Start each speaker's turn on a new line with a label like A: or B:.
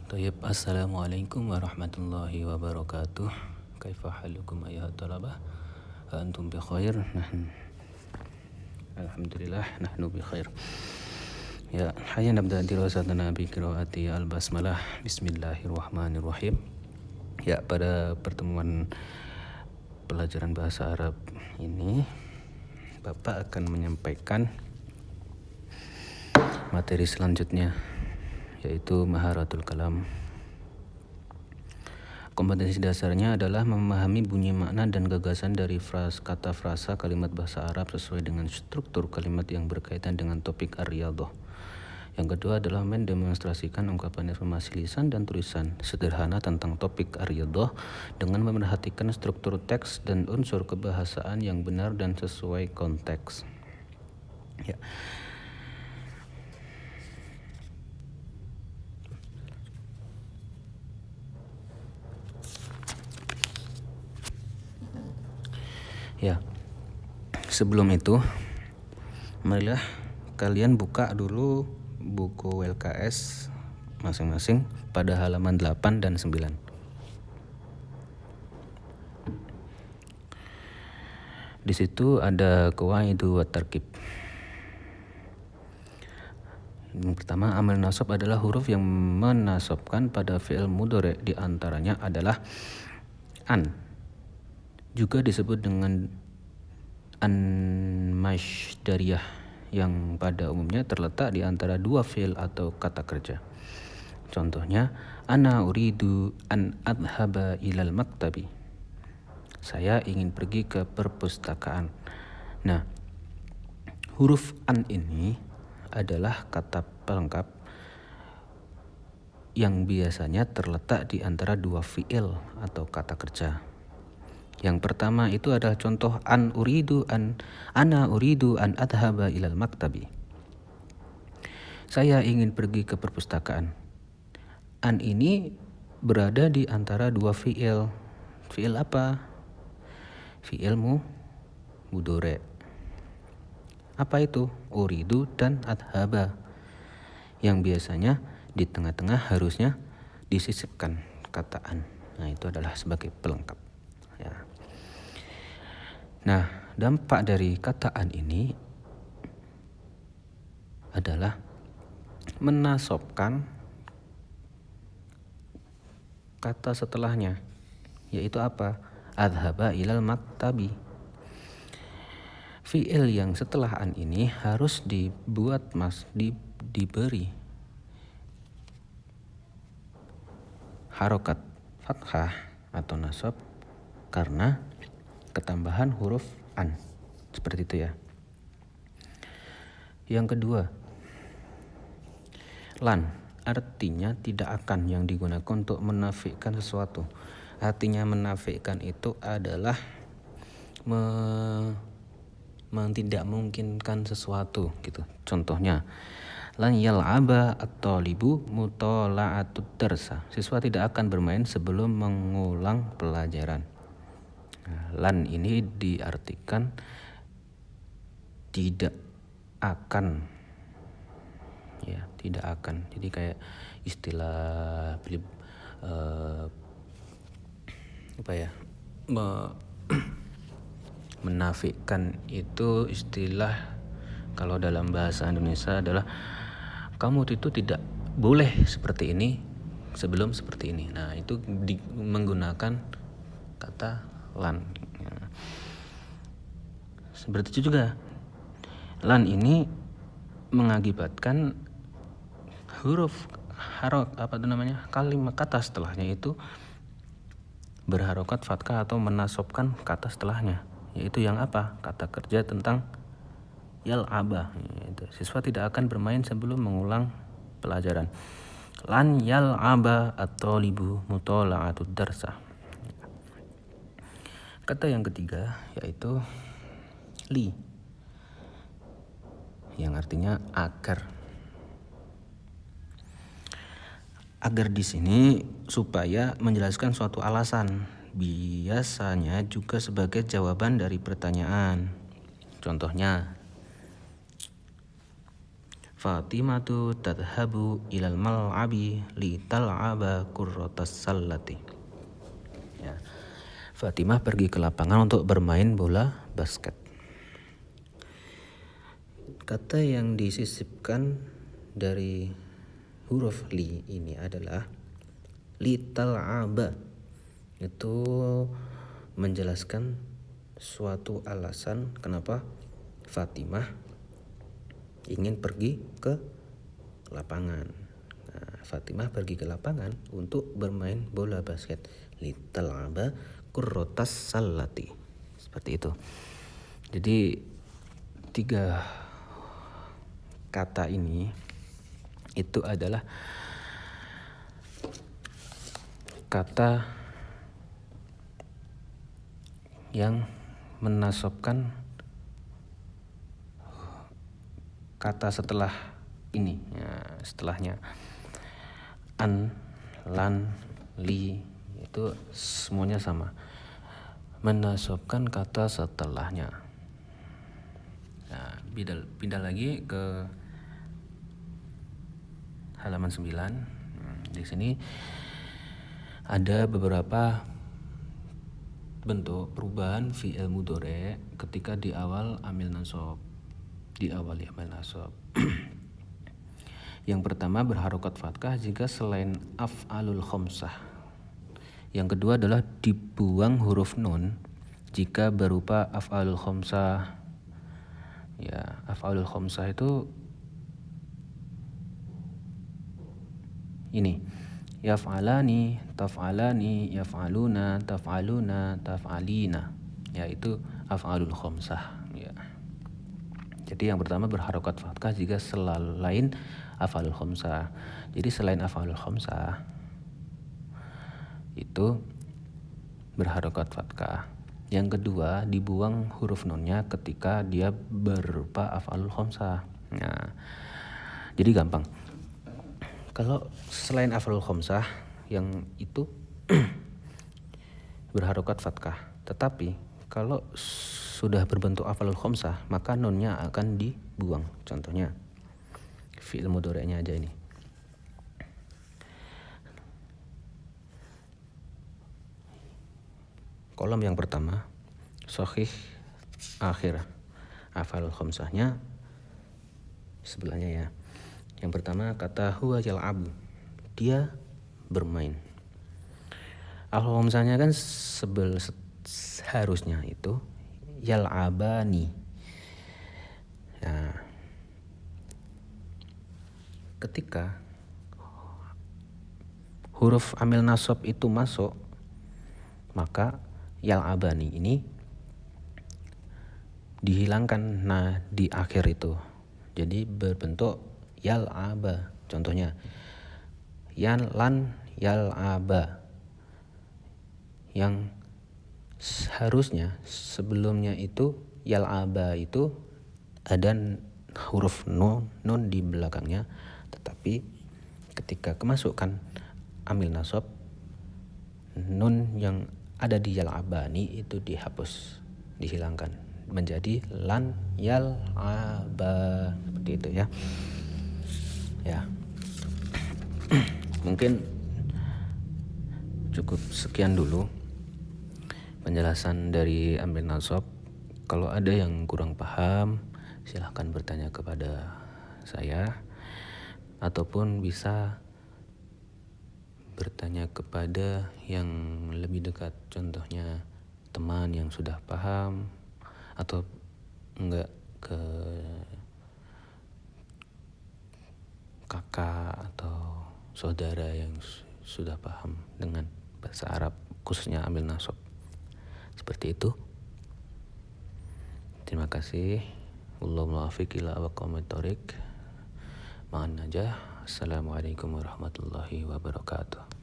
A: Tayyib, assalamualaikum warahmatullahi wabarakatuh. Kaifa halukum ayuhat talabah? Antum bi khair? Alhamdulillah, nahnu bi khair. Ya, hayya nabda dirasatana bi qiraati al-basmalah. Bismillahirrahmanirrahim. Ya, pada pertemuan pelajaran bahasa Arab ini Bapak akan menyampaikan materi selanjutnya, yaitu maharatul kalam. Kompetensi dasarnya adalah memahami bunyi makna dan gagasan dari kata frasa kalimat bahasa Arab sesuai dengan struktur kalimat yang berkaitan dengan topik ar-riyadhah. Yang kedua adalah mendemonstrasikan ungkapan informasi lisan dan tulisan sederhana tentang topik ar-riyadhah dengan memerhatikan struktur teks dan unsur kebahasaan yang benar dan sesuai konteks. Ya. Ya, sebelum itu, marilah kalian buka dulu buku LKS masing-masing pada halaman 8 dan 9. Di situ ada qawaidu wa tarkib. Yang pertama, amal nasab adalah huruf yang menasabkan pada fi'il mudhari, di antaranya adalah an. Juga disebut dengan an-masdariyah yang pada umumnya terletak di antara dua fi'il atau kata kerja. Contohnya, ana uridu an adhaba ilal maktabi. Saya ingin pergi ke perpustakaan. Nah, huruf an ini adalah kata pelengkap yang biasanya terletak di antara dua fi'il atau kata kerja. Yang pertama itu adalah contoh ana uridu an adhaba ilal maktabi. Saya ingin pergi ke perpustakaan. An ini berada di antara dua fi'il. Fi'il apa? Fi'il mudhari. Apa itu? Uridu dan adhaba. Yang biasanya di tengah-tengah harusnya disisipkan kata an. Nah, itu adalah sebagai pelengkap. Ya. Nah, dampak dari kata an ini adalah menasobkan kata setelahnya, yaitu apa? Adhaba ilal maktabi. Fi'il yang setelah an ini harus diberi harokat fathah atau nasab karena ketambahan huruf an. Seperti itu ya. Yang kedua, lan artinya tidak akan yang digunakan untuk menafikan sesuatu. Artinya menafikan itu adalah tidak memungkinkan sesuatu gitu. Contohnya, lan yal'aba at-talibu mutala'atud darsa. Siswa tidak akan bermain sebelum mengulang pelajaran. Nah, lan ini diartikan tidak akan. Ya, tidak akan. Jadi kayak istilah menafikan itu istilah kalau dalam bahasa Indonesia adalah kamu itu tidak boleh seperti ini sebelum seperti ini. Nah, itu menggunakan kata lan. Seperti itu juga, lan ini mengakibatkan huruf kalimat kata setelahnya itu berharokat fathah atau menasobkan kata setelahnya, yaitu yang apa? Kata kerja tentang yal'aba. Siswa tidak akan bermain sebelum mengulang pelajaran. Lan yal'aba at-talibu mutala'atud darsa. Kata yang ketiga yaitu li, yang artinya agar. Agar di sini supaya menjelaskan suatu alasan, biasanya juga sebagai jawaban dari pertanyaan. Contohnya, Fatimatu tadhabu ilal mal'abi li tal'aba kurratas sallati. Ya. Fatimah pergi ke lapangan untuk bermain bola basket. Kata yang disisipkan dari huruf li ini adalah li tal'aba. Itu menjelaskan suatu alasan kenapa Fatimah ingin pergi ke lapangan. Nah, Fatimah pergi ke lapangan untuk bermain bola basket. Li tal'aba kurratas sallati. Seperti itu. Jadi 3 kata ini itu adalah kata yang menasabkan kata setelah ini, ya, setelahnya an, lan, li itu semuanya sama, menasabkan kata setelahnya. Nah, pindah lagi ke halaman 9. Di sini ada beberapa bentuk perubahan fi'il mudhari' ketika di awal amil nasab. Diawali amil nasab. Yang pertama berharokat fathah jika selain af'alul khamsah. Yang kedua adalah dibuang huruf nun jika berupa af'alul khamsah. Ya, af'alul khamsah itu ini. Yaf'alani, taf'alani, yaf'aluna, taf'aluna, taf'alina. Ya, itu af'alul khamsah, ya. Jadi yang pertama berharokat fathah jika selain af'alul khamsah. Jadi selain af'alul khamsah itu berharokat fathah. Yang kedua dibuang huruf nunnya ketika dia berupa af'alul khamsah. Nah, jadi gampang. Kalau selain af'alul khamsah yang itu berharokat fathah, tetapi kalau sudah berbentuk af'alul khamsah maka nunnya akan dibuang. Contohnya fi'il mudhari'nya aja ini. Kolom yang pertama shahih akhir, af'alul khamsahnya sebelahnya ya. Yang pertama kata huwa yal'abu, dia bermain. Af'alul khamsahnya kan seharusnya itu yal'abani. Nah, ketika huruf amil nasab itu masuk, maka yal'abani ini dihilangkan di akhir itu. Jadi berbentuk yal'aba. Contohnya lan yal'aba. Yang seharusnya sebelumnya itu yal'aba itu ada huruf nun di belakangnya, tetapi ketika kemasukan amil nasab, nun yang ada di yal'abani itu dihapus, dihilangkan menjadi lan yal'aba, seperti itu ya. Ya. Mungkin cukup sekian dulu penjelasan dari amil nasab. Kalau ada yang kurang paham, silahkan bertanya kepada saya ataupun bisa bertanya kepada yang lebih dekat, contohnya teman yang sudah paham atau enggak ke kakak atau saudara yang sudah paham dengan bahasa Arab, khususnya amil nasab. Seperti itu. Terima kasih. Wallahu muwaffiq ila aqwamit thoriq. Ma'an najah. Assalamualaikum warahmatullahi wabarakatuh.